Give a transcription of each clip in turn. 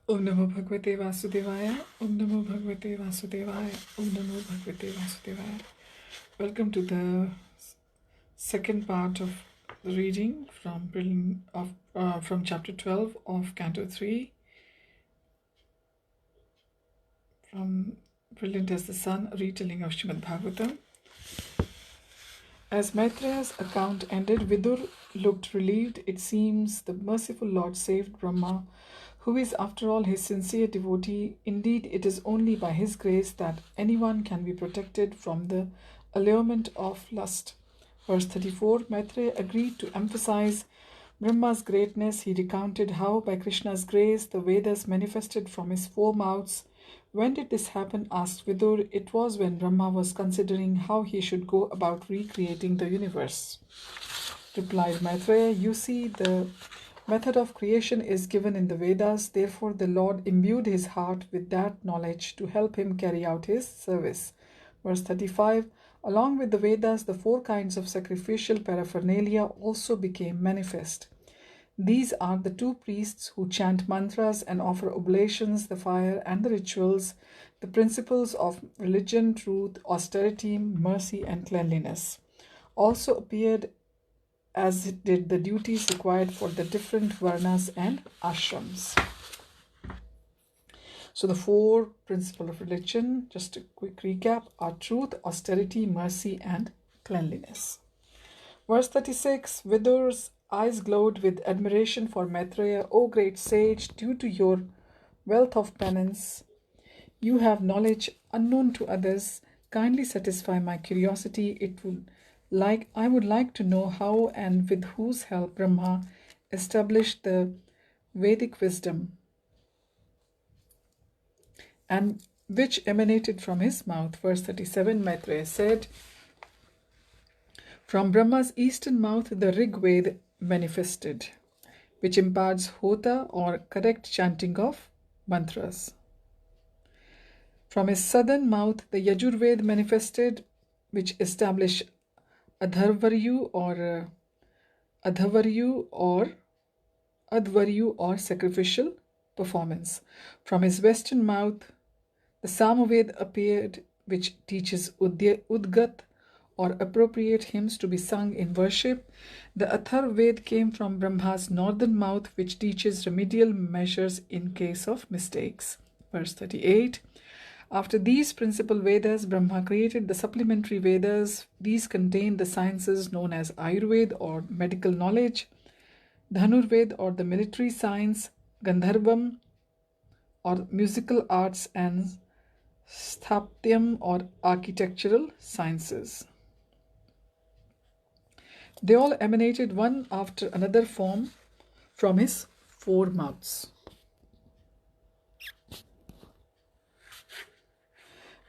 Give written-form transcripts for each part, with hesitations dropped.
Om Namo Bhagavate Vasudevaya. Om Namo Bhagavate Vasudevaya. Om Namo Bhagavate Vasudevaya. Welcome to the second part of the reading from chapter 12 of Canto 3, from Brilliant as the Sun, retelling of Srimad Bhagavatam. As Maitreya's account ended, Vidur looked relieved. It seems the merciful Lord saved Brahma, who is after all his sincere devotee. Indeed, it is only by his grace that anyone can be protected from the allurement of lust. Verse 34, Maitreya agreed to emphasize Brahma's greatness. He recounted how by Krishna's grace the Vedas manifested from his four mouths. When did this happen? Asked Vidur. It was when Brahma was considering how he should go about recreating the universe. Replied Maitreya, you see, the method of creation is given in the Vedas. Therefore, the Lord imbued his heart with that knowledge to help him carry out his service. Verse 35, along with the Vedas, the four kinds of sacrificial paraphernalia also became manifest. These are the two priests who chant mantras and offer oblations, the fire and the rituals, the principles of religion, truth, austerity, mercy, and cleanliness. Also appeared as did the duties required for the different varnas and ashrams. So the four principles of religion, just a quick recap, are truth, austerity, mercy, and cleanliness. Verse 36, Vidur's eyes glowed with admiration for Maitreya. O great sage, due to your wealth of penance, you have knowledge unknown to others. Kindly satisfy my curiosity. I would like to know how and with whose help Brahma established the Vedic wisdom, and which emanated from his mouth. Verse 37, Maitreya said, from Brahma's eastern mouth the Rig Veda manifested, which imparts hota or correct chanting of mantras. From his southern mouth the Yajurved manifested, which established Adharvaryu or sacrificial performance. From his western mouth the Samaved appeared, which teaches Udgat or appropriate hymns to be sung in worship. The Atharved came from Brahma's northern mouth, which teaches remedial measures in case of mistakes. Verse 38, after these principal Vedas, Brahma created the supplementary Vedas. These contain the sciences known as Ayurveda or medical knowledge, Dhanurved or the military science, Gandharvam or musical arts, and Sthaptyam or architectural sciences. They all emanated one after another from his four mouths.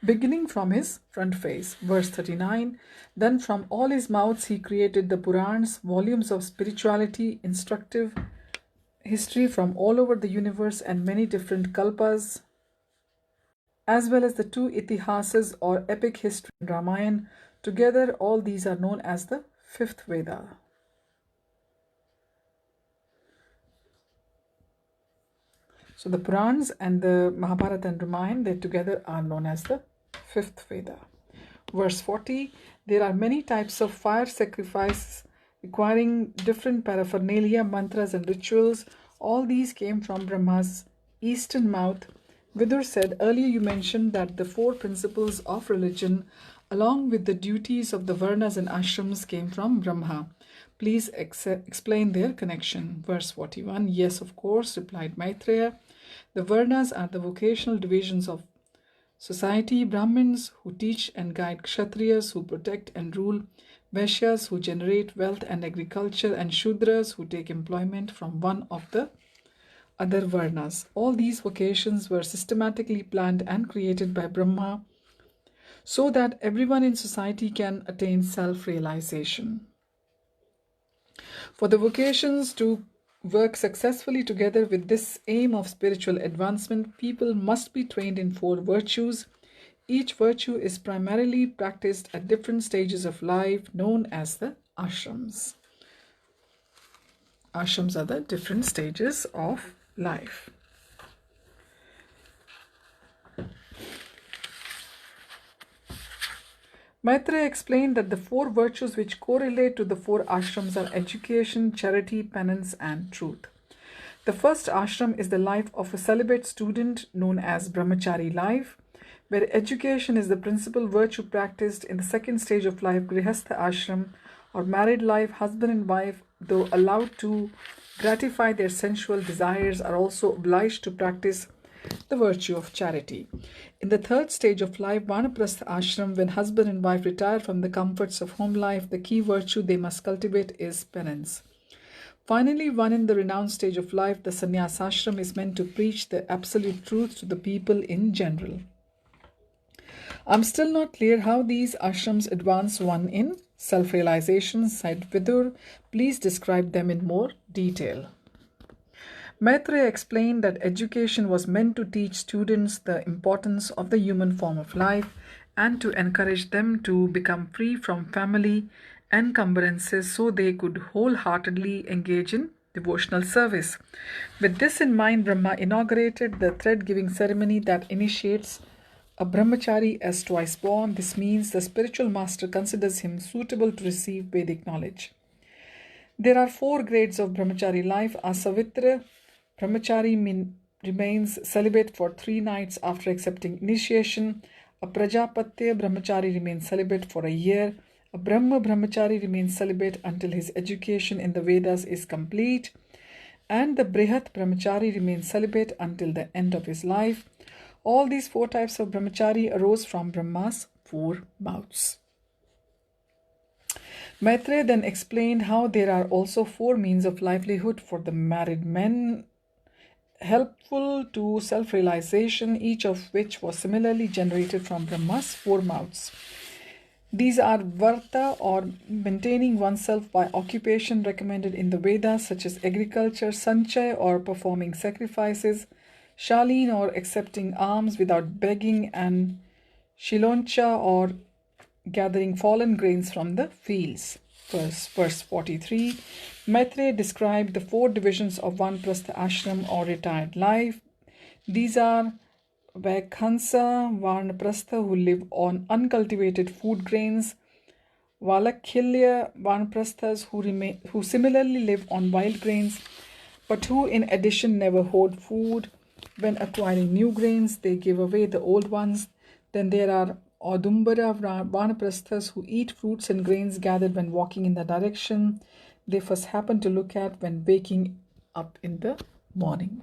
Beginning from his front face. Verse 39, then from all his mouths he created the Purans, volumes of spirituality, instructive history from all over the universe and many different kalpas, as well as the two itihasas or epic history and Ramayana. Together all these are known as the fifth Veda. So the Purans and the Mahabharata and Ramayana, they together are known as the fifth Veda. Verse 40, there are many types of fire sacrifice requiring different paraphernalia, mantras and rituals. All these came from Brahma's eastern mouth. Vidur said, earlier you mentioned that the four principles of religion along with the duties of the varnas and ashrams came from Brahma. Please explain their connection. Verse 41, yes, of course, replied Maitreya. The varnas are the vocational divisions of society, Brahmins who teach and guide, Kshatriyas who protect and rule, Vaishyas who generate wealth and agriculture, and Shudras who take employment from one of the other varnas. All these vocations were systematically planned and created by Brahma so that everyone in society can attain self-realization. For the vocations to work successfully together with this aim of spiritual advancement, people must be trained in four virtues. Each virtue is primarily practiced at different stages of life, known as the ashrams. Ashrams are the different stages of life. Maitreya explained that the four virtues which correlate to the four ashrams are education, charity, penance, and truth. The first ashram is the life of a celibate student known as brahmachari life, where education is the principal virtue practiced. In the second stage of life, grihastha ashram, or married life, husband and wife, though allowed to gratify their sensual desires, are also obliged to practice the virtue of charity. In the third stage of life, vanaprastha ashram, when husband and wife retire from the comforts of home life, the key virtue they must cultivate is penance. Finally, one in the renounced stage of life, the sannyas ashram, is meant to preach the absolute truth to the people in general. I'm still not clear how these ashrams advance one in self-realization, said Vidur. Please describe them in more detail. Maitreya explained that education was meant to teach students the importance of the human form of life and to encourage them to become free from family encumbrances so they could wholeheartedly engage in devotional service. With this in mind, Brahma inaugurated the thread-giving ceremony that initiates a brahmachari as twice born. This means the spiritual master considers him suitable to receive Vedic knowledge. There are four grades of brahmachari life. A savitra brahmachari remains celibate for 3 nights after accepting initiation. A prajapatya brahmachari remains celibate for a year. A brahma brahmachari remains celibate until his education in the Vedas is complete. And the brihat brahmachari remains celibate until the end of his life. All these four types of brahmachari arose from Brahma's 4 mouths. Maitreya then explained how there are also 4 means of livelihood for the married men, helpful to self-realization, each of which was similarly generated from Brahma's 4 mouths. These are varta, or maintaining oneself by occupation recommended in the Vedas, such as agriculture, sanchay, or performing sacrifices, shalin, or accepting alms without begging, and shiloncha, or gathering fallen grains from the fields. Verse 43, Maitreya described the 4 divisions of vanaprastha ashram, or retired life. These are Vaikhansa vanaprastha, who live on uncultivated food grains; Valakhilya vanaprasthas, who similarly live on wild grains, but who in addition never hoard food. When acquiring new grains, they give away the old ones. Then there are Audumbara vanaprasthas, who eat fruits and grains gathered when walking in the direction they first happen to look at when waking up in the morning.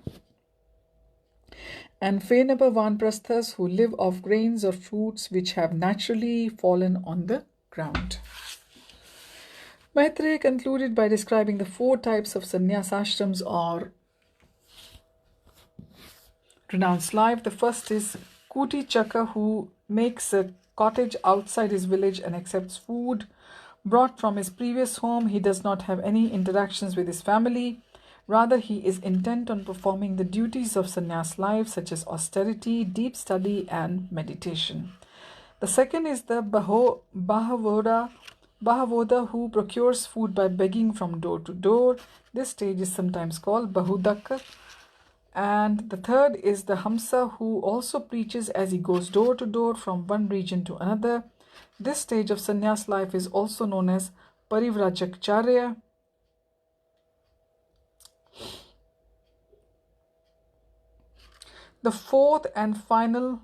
And Phenaba vanaprasthas, who live off grains or fruits which have naturally fallen on the ground. Maitreya concluded by describing the 4 types of sannyas ashrams, or renounced life. The first is Kuti Chaka, who makes a cottage outside his village and accepts food brought from his previous home. He does not have any interactions with his family. Rather, he is intent on performing the duties of sannyas life, such as austerity, deep study, and meditation. The second is the Bahavoda, who procures food by begging from door to door. This stage is sometimes called Bahudaka. And the third is the Hamsa, who also preaches as he goes door to door from one region to another. This stage of sannyas life is also known as Parivrajacharya. The fourth and final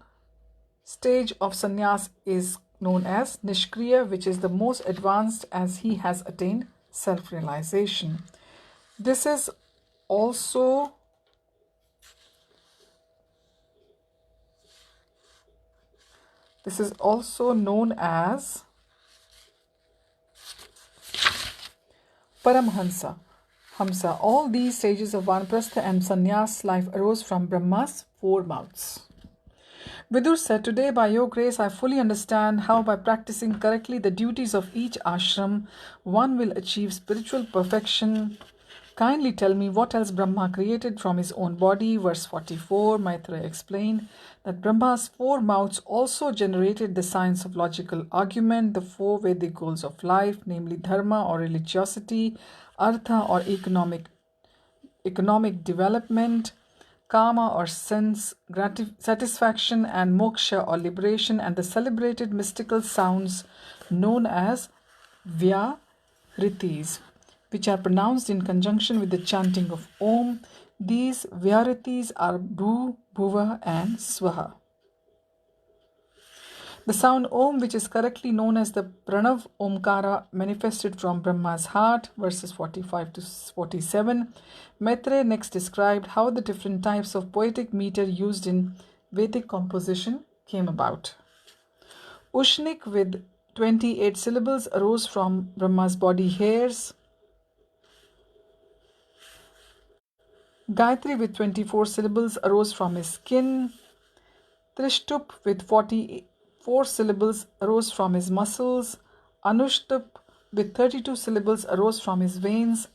stage of sannyas is known as Nishkriya, which is the most advanced, as he has attained self-realization. This is also known as Paramhansa. All these stages of vanaprastha and sannyas life arose from Brahma's 4 mouths. Vidur said, "Today, by your grace, I fully understand how by practicing correctly the duties of each ashram, one will achieve spiritual perfection. Kindly tell me what else Brahma created from his own body." Verse 44, Maitreya explained that Brahma's 4 mouths also generated the science of logical argument, the 4 Vedic goals of life, namely Dharma, or religiosity, Artha, or economic development, kama or sense satisfaction, and moksha or liberation, and the celebrated mystical sounds known as vyaritis, which are pronounced in conjunction with the chanting of Om. These vyaritis are bhu, bhuva, and swaha. The sound Om, which is correctly known as the Pranav Omkara, manifested from Brahma's heart, verses 45 to 47. Maitreya next described how the different types of poetic meter used in Vedic composition came about. Ushnik with 28 syllables arose from Brahma's body hairs. Gayatri with 24 syllables arose from his skin. Trishtup with 44 syllables arose from his muscles. Anushtup with 32 syllables arose from his veins.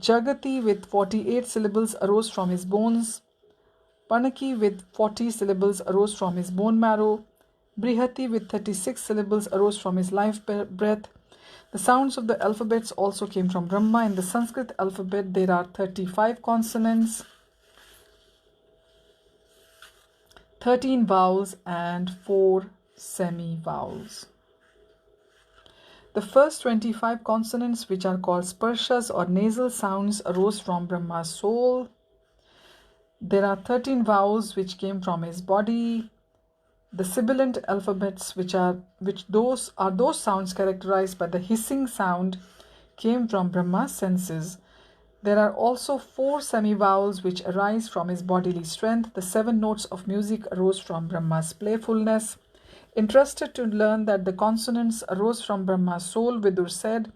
Jagati with 48 syllables arose from his bones. Panaki with 40 syllables arose from his bone marrow. Brihati with 36 syllables arose from his life breath. The sounds of the alphabets also came from Brahma. In the Sanskrit alphabet, there are 35 consonants, 13 vowels, and 4 semi-vowels. The first 25 consonants, which are called sparshas or nasal sounds, arose from Brahma's soul. There are 13 vowels which came from his body. The sibilant alphabets, which are those sounds characterized by the hissing sound, came from Brahma's senses. There are also 4 semi-vowels which arise from his bodily strength. The 7 notes of music arose from Brahma's playfulness. Interested to learn that the consonants arose from Brahma's soul, Vidur said,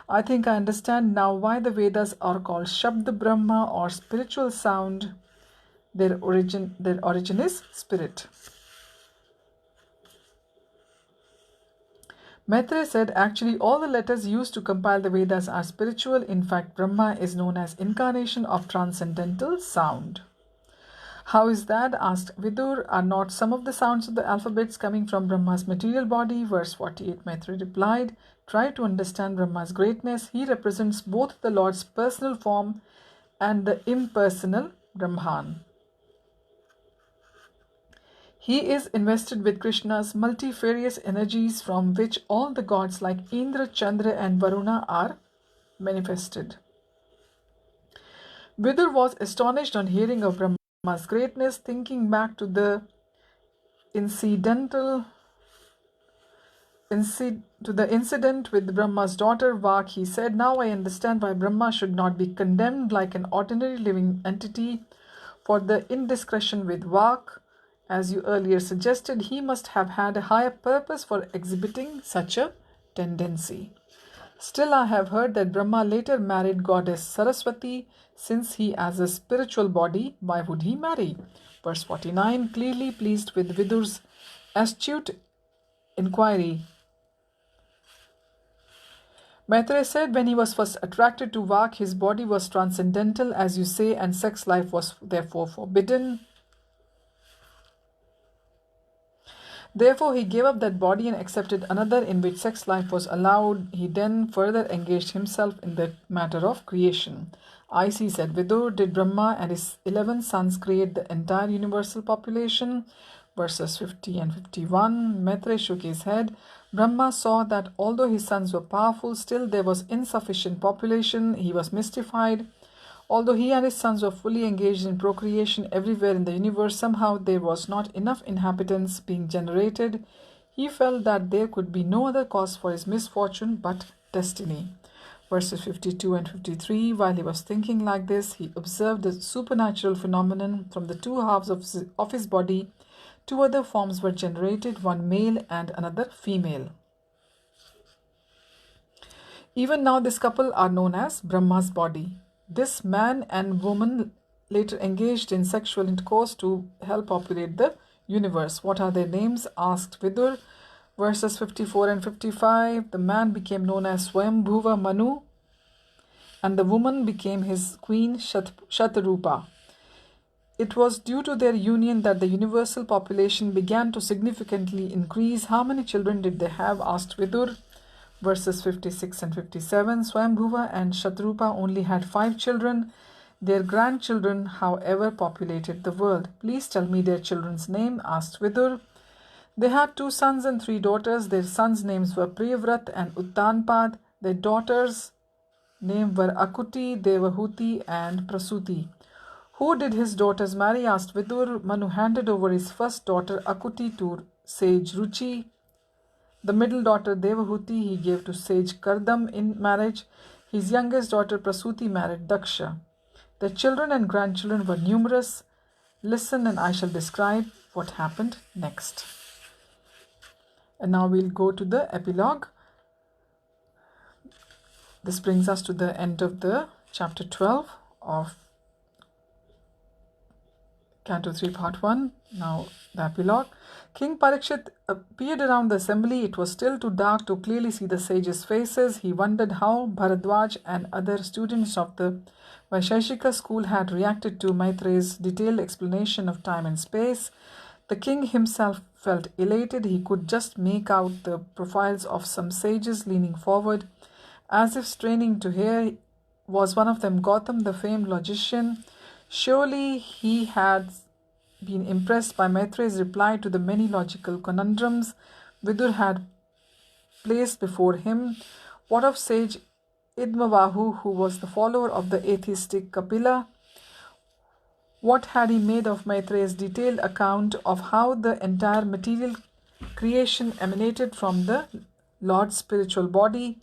"I think I understand now why the Vedas are called Shabda Brahma or spiritual sound. Their origin is spirit." Maitreya said, "Actually, all the letters used to compile the Vedas are spiritual. In fact, Brahma is known as incarnation of transcendental sound." "How is that?" asked Vidur. "Are not some of the sounds of the alphabets coming from Brahma's material body?" Verse 48, Maitreya replied, "Try to understand Brahma's greatness. He represents both the Lord's personal form and the impersonal Brahman. He is invested with Krishna's multifarious energies, from which all the gods like Indra, Chandra, and Varuna are manifested." Vidur was astonished on hearing of Brahma's greatness. Thinking back to the incident with Brahma's daughter Vak, he said, "Now I understand why Brahma should not be condemned like an ordinary living entity for the indiscretion with Vak. As you earlier suggested, he must have had a higher purpose for exhibiting such a tendency. Still, I have heard that Brahma later married goddess Saraswati. Since he has a spiritual body, why would he marry?" Verse 49, clearly pleased with Vidur's astute inquiry, Maitreya said, "When he was first attracted to Vak, his body was transcendental, as you say, and sex life was therefore forbidden. Therefore, he gave up that body and accepted another in which sex life was allowed. He then further engaged himself in the matter of creation." "I see," said Vidur. "Did Brahma and his 11 sons create the entire universal population?" Verses 50 and 51. Maitreya shook his head. "Brahma saw that although his sons were powerful, still there was insufficient population. He was mystified. Although he and his sons were fully engaged in procreation everywhere in the universe, somehow there was not enough inhabitants being generated. He felt that there could be no other cause for his misfortune but destiny." Verses 52 and 53. While he was thinking like this, he observed the supernatural phenomenon. From the 2 halves of his body, 2 other forms were generated, one male and another female. Even now, this couple are known as Brahma's body. This man and woman later engaged in sexual intercourse to help populate the universe. "What are their names?" asked Vidur. Verses 54 and 55. "The man became known as Swayambhuva Manu, and the woman became his queen Shatarupa. It was due to their union that the universal population began to significantly increase." "How many children did they have?" asked Vidur. Verses 56 and 57. "Swayambhuva and Shatrupa only had 5 children. Their grandchildren, however, populated the world. Please tell me their children's name, asked Vidur. They had 2 sons and 3 daughters. Their sons' names were Priyavrat and Uttanpad. Their daughters' names were Akuti, Devahuti, and Prasuti. Who did his daughters marry? Asked Vidur. Manu handed over his first daughter Akuti to sage Ruchi. The middle daughter Devahuti he gave to sage Kardam in marriage. His youngest daughter Prasuti married Daksha. Their children and grandchildren were numerous. Listen and I shall describe what happened next. And now we'll go to the epilogue. This brings us to the end of the chapter 12 of Canto 3, Part 1. Now the epilogue. King Parikshit appeared around the assembly. It was still too dark to clearly see the sages' faces. He wondered how Bharadwaj and other students of the Vaisheshika school had reacted to Maitreya's detailed explanation of time and space. The king himself felt elated. He could just make out the profiles of some sages leaning forward, as if straining to hear. Was one of them Gautam, the famed logician? Surely he had been impressed by Maitreya's reply to the many logical conundrums Vidur had placed before him. What of sage Idmavahu, who was the follower of the atheistic Kapila? What had he made of Maitreya's detailed account of how the entire material creation emanated from the Lord's spiritual body?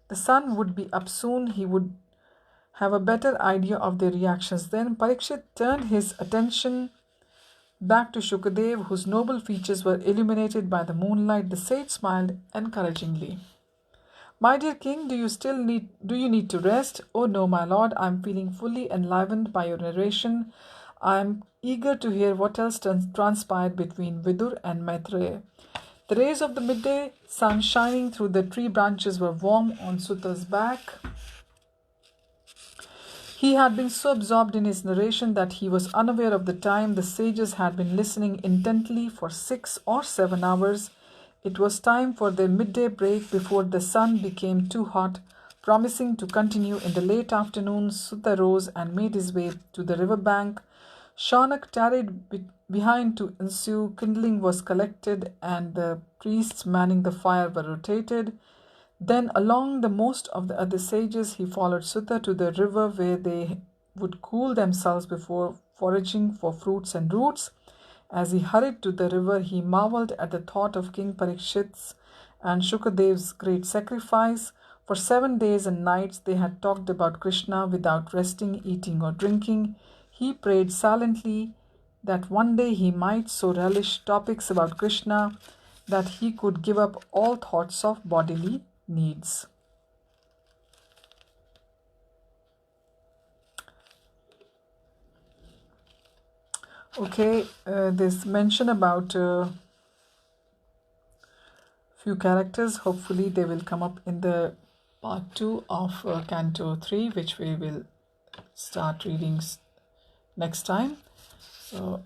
The sun would be up soon. He would have a better idea of their reactions then. Parikshit turned his attention back to Shukadev, whose noble features were illuminated by the moonlight. The sage smiled encouragingly. My dear king, do you need to rest? Oh no, my lord, I am feeling fully enlivened by your narration. I am eager to hear what else transpired between Vidur and Maitreya. The rays of the midday sun shining through the tree branches were warm on Suta's back. He had been so absorbed in his narration that he was unaware of the time. The sages had been listening intently for 6 or 7 hours. It was time for their midday break before the sun became too hot. Promising to continue in the late afternoon, Suta rose and made his way to the river bank. Shaunak tarried behind to ensue. Kindling was collected and the priests manning the fire were rotated. Then along the most of the other sages he followed Suta to the river where they would cool themselves before foraging for fruits and roots. As he hurried to the river, he marveled at the thought of King Parikshit's and Shukadev's great sacrifice. For 7 days and nights they had talked about Krishna without resting, eating or drinking. He prayed silently that one day he might so relish topics about Krishna that he could give up all thoughts of bodily needs. Okay, there's mention about few characters. Hopefully they will come up in the part 2 of Canto 3, which we will start reading next time. So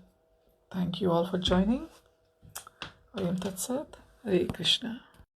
thank you all for joining. Om Tat Sat. Hare Krishna.